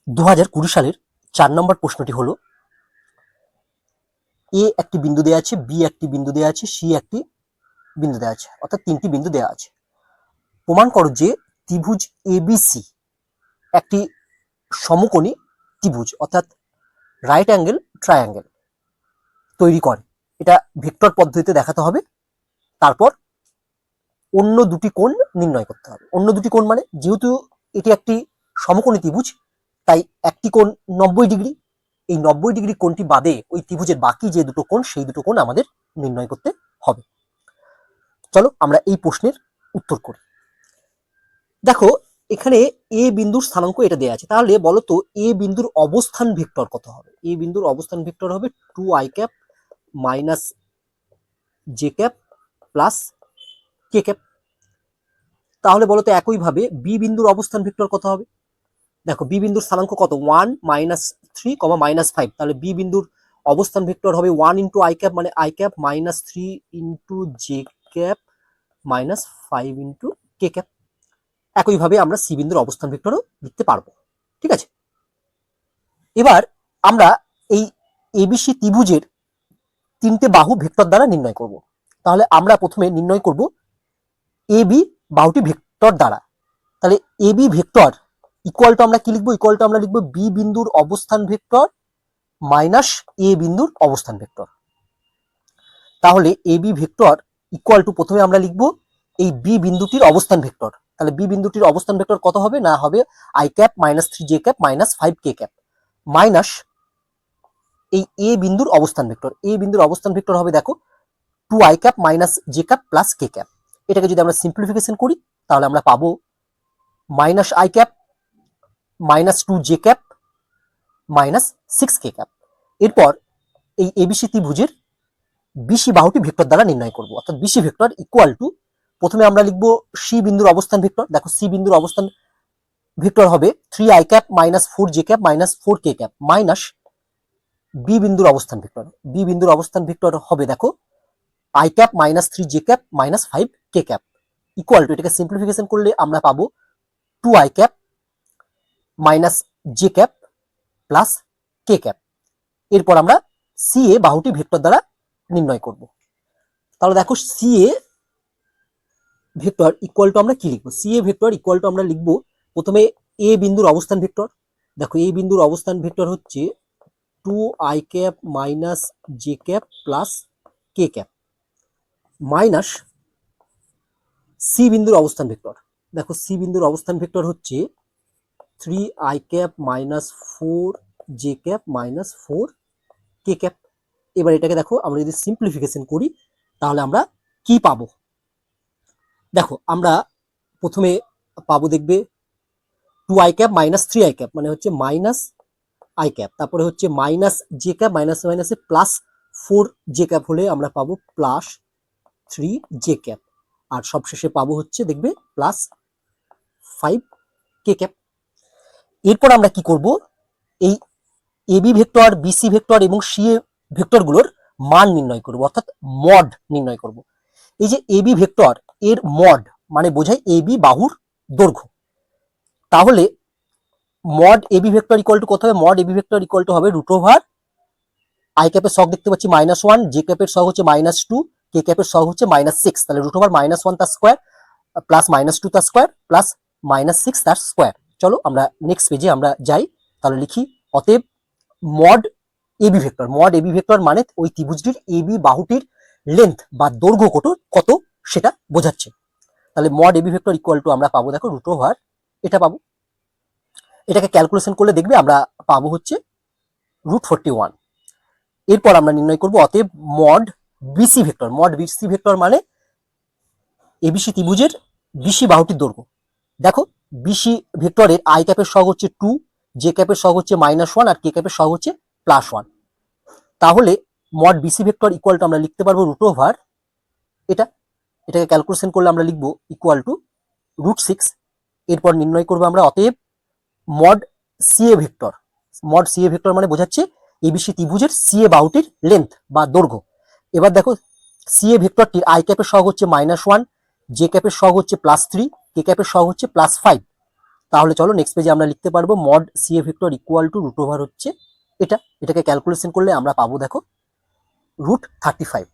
2020 সালের 4 নম্বর প্রশ্নটি হলো, এ একটি বিন্দু দেওয়া আছে, বি একটি বিন্দু দেওয়া আছে, সি একটি বিন্দু দেওয়া আছে, অর্থাৎ তিনটি বিন্দু দেওয়া আছে। প্রমাণ করো যে ত্রিভুজ এবিসি একটি সমকোণী ত্রিভুজ অর্থাৎ রাইট অ্যাঙ্গেল ট্রায়াঙ্গেল তৈরি করে। এটা ভেক্টর পদ্ধতিতে দেখাতে হবে। তারপর অন্য দুটি কোণ নির্ণয় করতে হবে। অন্য দুটি কোণ মানে, যেহেতু এটি একটি সমকোণী ত্রিভুজ, তাই একটি কোণ 90 ডিগ্রি। এই 90 ডিগ্রি কোণটি বাদে ওই ত্রিভুজের বাকি যে দুটো কোণ, সেই দুটো কোণ আমাদের নির্ণয় করতে হবে। চলো আমরা এই প্রশ্নের উত্তর করি। দেখো, এখানে এ বিন্দুর স্থানাঙ্ক এটা দেওয়া আছে। তাহলে বলো তো এ বিন্দুর অবস্থান ভেক্টর কত হবে? এ বিন্দুর অবস্থান ভেক্টর হবে 2i cap minus J cap plus K cap. তাহলে বলো তো একইভাবে বি বিন্দুর অবস্থান ভেক্টর কত হবে? দেখো, বি বিন্দুর স্থানাঙ্ক কত? 1 মাইনাস 3 মাইনাস 5। তাহলে বি বিন্দুর অবস্থান ভেক্টর হবে 1 ইন্টু আই ক্যাপ মানে I cap minus 3 into J cap minus 5 into k cap. একইভাবে আমরা সি বিন্দুর অবস্থান ভেক্টরও লিখতে পারবো। ঠিক আছে, এবার আমরা এই এবিসি ত্রিভুজের তিনটে বাহু ভেক্টর দ্বারা নির্ণয় করব। তাহলে আমরা প্রথমে নির্ণয় করব এবি বাহুটি ভেক্টর দ্বারা। তাহলে এবি ভেক্টর ইকুয়াল টু আমরা কি লিখবো? ইকুয়াল টু আমরা লিখবো বি বিন্দুর অবস্থান ভেক্টর মাইনাস এ বিন্দুর অবস্থান ভেক্টর। তাহলে এবি ভেক্টর ইকুয়াল টু প্রথমে আমরা লিখবো এই বি বিন্দুটির অবস্থান ভেক্টর। তাহলে বি বিন্দুটির অবস্থান ভেক্টর কত হবে? না হবে I cap minus 3 J cap minus 5 K cap minus এই এ বিন্দুর অবস্থান ভেক্টর। এ বিন্দুর অবস্থান ভেক্টর হবে দেখো 2i cap minus J cap plus K cap. এটাকে যদি আমরা সিম্পলিফিকেশন করি তাহলে আমরা পাবো minus I cap minus 2 J cap minus 6 K cap. এরপর এই এবিসি ত্রিভুজের বিসি বাহুটি ভেক্টর দ্বারা নির্ণয় করব। অর্থাৎ বিসি ভেক্টর ইকুয়াল টু প্রথমে আমরা লিখবো সি বিন্দুর অবস্থান ভেক্টর। দেখো, সি বিন্দুর অবস্থান ভেক্টর হবে 3i cap minus 4 J cap minus 4 K cap minus B বিন্দুর অবস্থান ভেক্টর। বি বিন্দুর অবস্থান ভেক্টর হবে দেখো I cap minus 3 J cap minus 5 K cap equal to, এটাকে সিম্পলিফিকেশন করলে আমরা পাবো 2i cap minus J cap plus K cap. এরপর আমরা সি এ বাহুটি ভেক্টর দ্বারা নির্ণয় করব। তাহলে দেখো, C A vector equal to আমরা কি লিখবো? C A vector equal to আমরা লিখবো প্রথমে এ বিন্দুর অবস্থান ভেক্টর। দেখো, এ বিন্দুর অবস্থান ভেক্টর হচ্ছে 2i cap minus J cap plus K cap minus C বিন্দুর অবস্থান ভেক্টর। দেখো, সি বিন্দুর অবস্থান ভেক্টর হচ্ছে 3i cap minus 4 J cap minus 4 K cap. এবার এটাকে দেখো, আমরা যদি সিম্পলিফিকেশন করি তাহলে আমরা কি পাবো? দেখো, আমরা প্রথমে পাবো দেখবে 2i cap minus 3i cap মানে হচ্ছে মাইনাস আই ক্যাপ, তারপরে হচ্ছে মাইনাস জে ক্যাপ মাইনাস মাইনাসে প্লাস 4 জে ক্যাপ হলে আমরা পাবো প্লাস 3 জে ক্যাপ, আর সবশেষে পাবো হচ্ছে দেখবে প্লাস 5 কে ক্যাপ। এরপর আমরা কি করব? এই এবি ভেক্টর, বিসি ভেক্টর এবং সি এ ভেক্টরগুলোর মান নির্ণয় করব, অর্থাৎ মড নির্ণয় করব। এই যে এবি ভেক্টর এর মড মানে বোঝায় এবি বাহুর দৈর্ঘ্য। তাহলে mod AB vector equal to কত হবে? Mod AB vector equal to হবে রুট ওভার আই ক্যাপের সহগ দেখতে পাচ্ছি -1, জে ক্যাপের সহগ হচ্ছে -2, কে ক্যাপের সহগ হচ্ছে -6। তাহলে রুট ওভার -1 তার স্কোয়ার প্লাস -2 তার স্কোয়ার প্লাস -6 তার স্কোয়ার। চলো আমরা নেক্সট পেজে আমরা যাই। তাহলে লিখি, অতএব mod AB vector. Mod AB vector মানে ওই ত্রিভুজটির এবি বাহুটির লেন্থ বা দৈর্ঘ্য কত সেটা বোঝাচ্ছে। তাহলে mod AB vector equal to আমরা পাবো দেখো রুট ওভার, এটা পাবো। এটাকে ক্যালকুলেশন করলে দেখবে আমরা পাবো হচ্ছে √41। এরপর আমরা নির্ণয় করব অতএব mod BC vector. Mod BC vector মানে এবিসি ত্রিভুজের বিসি বাহুটির দৈর্ঘ্য। দেখো, বিসি ভেক্টরের আই ক্যাপের সহগ হচ্ছে 2, জে ক্যাপের সহগ হচ্ছে -1 আর কে ক্যাপের সহগ হচ্ছে +1। তাহলে mod BC vector equal to আমরা লিখতে পারবো রুট ওভার এটাকে ক্যালকুলেশন করলে আমরা লিখবো ইকুয়াল টু √6। এরপর নির্ণয় করবো আমরা অতএব mod CA vector. Mod CA vector মানে বোঝাচ্ছে এবিসি ত্রিভুজের সিএ বাহুটির লেন্থ বা দৈর্ঘ্য। এবার দেখো, সিএ ভেক্টরটির আই ক্যাপের সহগ হচ্ছে -1, জে ক্যাপের সহগ হচ্ছে +3, কে ক্যাপের সহগ হচ্ছে +5। তাহলে চলো নেক্সট পেজে আমরা লিখতে পারবো mod CA vector equal to root over হচ্ছে এটাকে ক্যালকুলেশন করলে আমরা পাবো দেখো √35।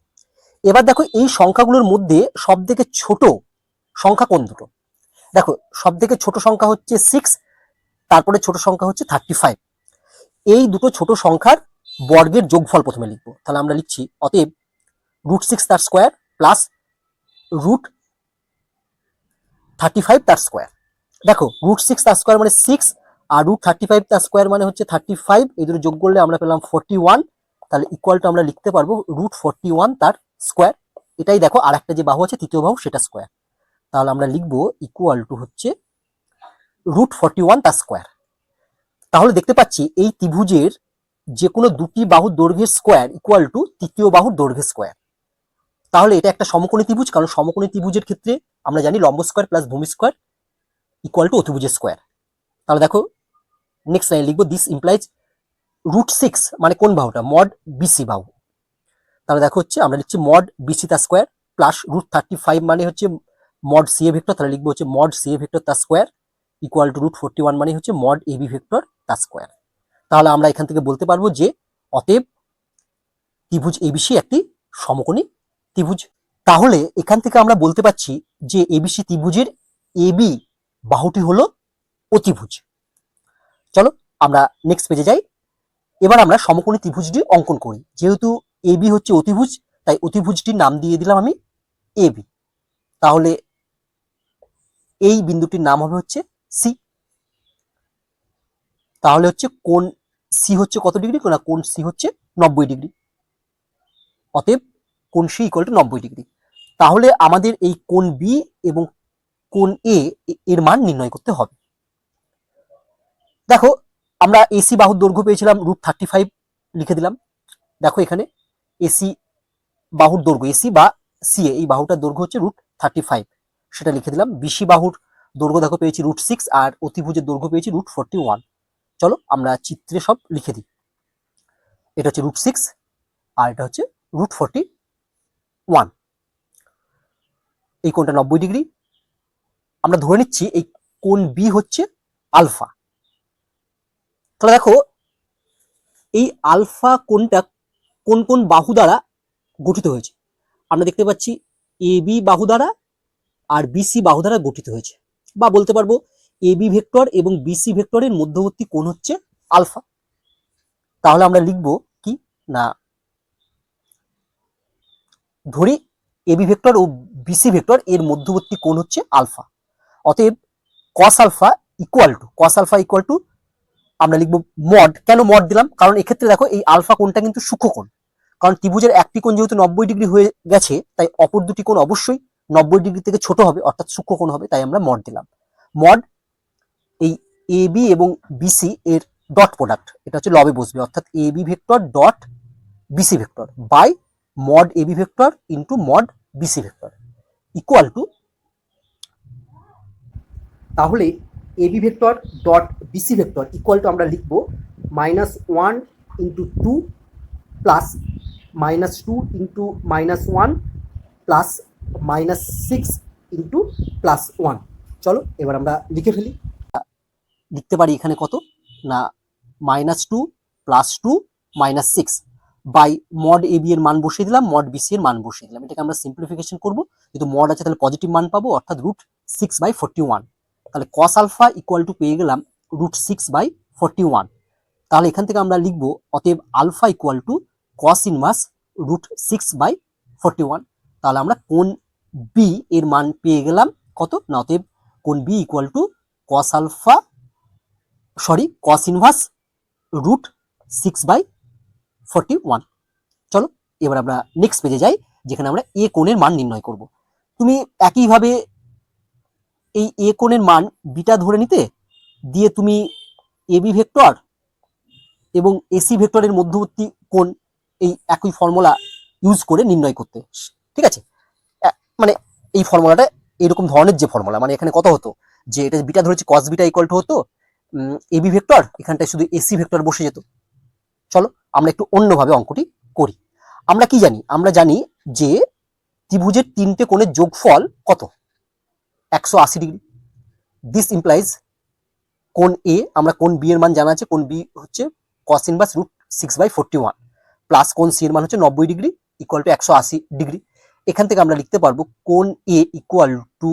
এবার দেখো এই সংখ্যাগুলোর মধ্যে সব থেকে ছোট সংখ্যা কোন দুটো? দেখো সব থেকে ছোট সংখ্যা হচ্ছে 6, তারপরে ছোট সংখ্যা হচ্ছে 35। এই দুটো ছোট সংখ্যার বর্গের যোগফল প্রথমে লিখবো। তাহলে আমরা লিখছি অতএব √6 তার স্কোয়ার প্লাস √35 তার স্কোয়ার। দেখো √6 তার স্কোয়ার মানে 6 আর √35 তার স্কোয়ার মানে হচ্ছে 35। এই দুটো যোগ করলে আমরা পেলাম 41। তাহলে ইকুয়াল টু আমরা লিখতে পারবো √41 তার স্কোয়ার। এটাই দেখো আর একটা যে বাহু আছে তৃতীয় বাহু সেটা স্কোয়ার। তাহলে আমরা লিখবো ইকুয়াল টু হচ্ছে √41 তার স্কোয়ার। তাহলে দেখতে পাচ্ছি এই ত্রিভুজের যে কোনো দুটি বাহুর দৈর্ঘ্যের স্কোয়ার ইকুয়াল টু তৃতীয় বাহুর দৈর্ঘ্যের স্কোয়ার। তাহলে এটা একটা সমকোণী ত্রিভুজ, কারণ সমকোণী ত্রিভুজের ক্ষেত্রে আমরা জানি লম্ব স্কোয়ার প্লাস ভূমি স্কোয়ার ইকুয়াল টু অতিভুজের স্কোয়ার। তাহলে দেখো নেক্সট লাইন লিখবো দিস ইমপ্লাইজ √6 মানে কোন বাহুটা? মড বিসি বাহু। তাহলে দেখো হচ্ছে আমরা লিখছি মড বিসি তার স্কোয়ার প্লাস √35 মানে হচ্ছে মড সিএ ভেক্টর। তাহলে লিখবো হচ্ছে মড সিএ ভেক্টর তার স্কোয়ার ইকুয়াল টু √41 মানে হচ্ছে মড এবি ভেক্টর তার স্কোয়ার। তাহলে আমরা এখান থেকে বলতে পারবো যে অতএব ত্রিভুজ এবিসি একটি সমকোণী ত্রিভুজ। তাহলে এখান থেকে আমরা বলতে পারছি যে এবিসি ত্রিভুজের এবি বাহুটি হলো অতিভুজ। চলো আমরা নেক্সট পেজে যাই। এবার আমরা সমকোণী ত্রিভুজটি অঙ্কন করি। যেহেতু এবি হচ্ছে অতিভুজ তাই অতিভুজটির নাম দিয়ে দিলাম আমি এবি। তাহলে এই বিন্দুটির নাম হবে হচ্ছে সি। তাহলে হচ্ছে কোণ সি হচ্ছে কত ডিগ্রি? না, কোণ সি হচ্ছে 90 ডিগ্রি। অতএব কোণ সি ইকুয়াল টু 90 ডিগ্রি। তাহলে আমাদের এই কোণ বি এবং কোণ এ এর মান নির্ণয় করতে হবে। দেখো আমরা এসি বাহুর দৈর্ঘ্য পেয়েছিলাম √35 লিখে দিলাম। দেখো এখানে এসি বাহুর দৈর্ঘ্য এসি বা সিএ এই বাহুটার দৈর্ঘ্য হচ্ছে √35 সেটা লিখে দিলাম। বিসি বাহুর দৈর্ঘ্য দেখো পেয়েছি √6 আর অতিভুজের দৈর্ঘ্য পেয়েছি √41। চলো আমরা চিত্রে সব লিখে দিই। এটা হচ্ছে √6 আর এটা হচ্ছে √41। এই কোণটা 90 ডিগ্রি। আমরা ধরে নিচ্ছি এই কোণ বি হচ্ছে আলফা। তাহলে দেখো এই আলফা কোণটা কোন কোন বাহু দ্বারা গঠিত হয়েছে? আমরা দেখতে পাচ্ছি এবি বাহু দ্বারা আর বিসি বাহু দ্বারা গঠিত হয়েছে, বা বলতে পারবো এবি ভেক্টর এবং বিসি ভেক্টরের মধ্যবর্তী কোণ হচ্ছে আলফা। তাহলে আমরা লিখব কি না, ধরি এবি ভেক্টর ও বিসি ভেক্টর এর মধ্যবর্তী কোণ হচ্ছে আলফা। অতএব cos আলফা ইকুয়াল টু আমরা লিখব মড। কেন মড দিলাম? কারণ এক্ষেত্রে দেখো এই আলফা কোণটা কিন্তু সূক্ষ্মকোণ, কারণ ত্রিভুজের একটি কোণ যেহেতু 90 ডিগ্রি হয়ে গেছে তাই অপর দুটি কোণ অবশ্যই 90 ডিগ্রি থেকে ছোট হবে, অর্থাৎ সূক্ষ্মকোণ হবে, তাই আমরা মড দিলাম। মড এই এবি এবং বিসি এর ডট প্রোডাক্ট, এটা হচ্ছে লবে বসবে, অর্থাৎ AB vector dot BC vector by mod AB vector into mod BC vector equal to, তাহলে AB vector dot BC vector equal to আমরা লিখবো -1 into 2 plus -2 into -1 plus -6 into +1। চলো এবার আমরা লিখে ফেলি। লিখতে পারি এখানে কত না -2 +2 -6 বাই মড এবি এর মান বসিয়ে দিলাম, মড বিসি এর মান বসিয়ে দিলাম। এটাকে আমরা সিম্পলিফিকেশন করব, যেহেতু মড আছে তাহলে পজিটিভ মান পাবো, অর্থাৎ √6/41। তাহলে cos আলফা ইকুয়াল টু পেয়ে গেলাম √6/41। তাহলে এখান থেকে আমরা লিখবো অতএব alpha equal to cos inverse √6/41। তাহলে আমরা কোণ বি এর মান পেয়ে গেলাম কত না, অতএব কোণ B equal to cos inverse √6/41। চলো এবার আমরা নেক্সট পেজে যাই, যেখানে আমরা এ কোণের মান নির্ণয় করব। তুমি একইভাবে এই এ কোণের মান বিটা ধরে নিতে, দিয়ে তুমি এবি ভেক্টর এবং এসি ভেক্টরের মধ্যবর্তী কোণ এই একই ফর্মুলা ইউজ করে নির্ণয় করতে। ঠিক আছে, মানে এই ফর্মুলাটা এরকম ধরনের যে ফর্মুলা, মানে এখানে কত হতো যে এটা বিটা ধরেছি cos বিটা ইকুয়াল টু হতো এবি ভেক্টর, এখানটায় শুধু এসি ভেক্টর বসে যেত। চলো আমরা একটু অন্যভাবে অঙ্কটি করি। আমরা কি জানি? আমরা জানি যে ত্রিভুজের তিনটে কোণের যোগফল কত? 180 ডিগ্রি। দিস ইমপ্লাইজ কোণ এ, আমরা কোণ বি এর মান জানা আছে, কোণ বি হচ্ছে cos ইনভার্স √6/41 প্লাস কোণ সি এর মান হচ্ছে 90 ডিগ্রি ইকুয়াল টু 180 ডিগ্রি। এখান থেকে আমরা লিখতে পারবো কোণ A equal to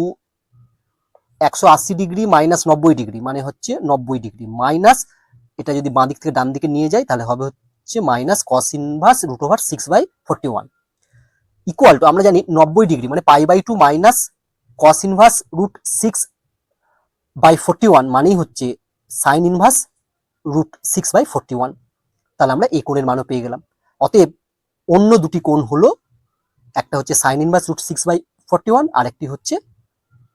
180 degree minus 90 degree মানে হচ্ছে 90 ডিগ্রি মাইনাস, এটা যদি বাঁ দিক থেকে ডান দিকে নিয়ে যাই তাহলে হবে হচ্ছে minus cos inverse √6/41 equal to, আমরা জানি 90 ডিগ্রি মানে π/2 মাইনাস cos ইনভার্স √6/41 মানেই হচ্ছে sin ইনভার্স √6/41। তাহলে আমরা এই কোণের মানও পেয়ে গেলাম। অতএব অন্য দুটি কোণ হলো, একটা হচ্ছে sin ইনভার্স √6/41 আর একটি হচ্ছে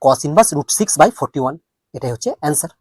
cos ইনভার্স √6/41। এটাই হচ্ছে অ্যান্সার।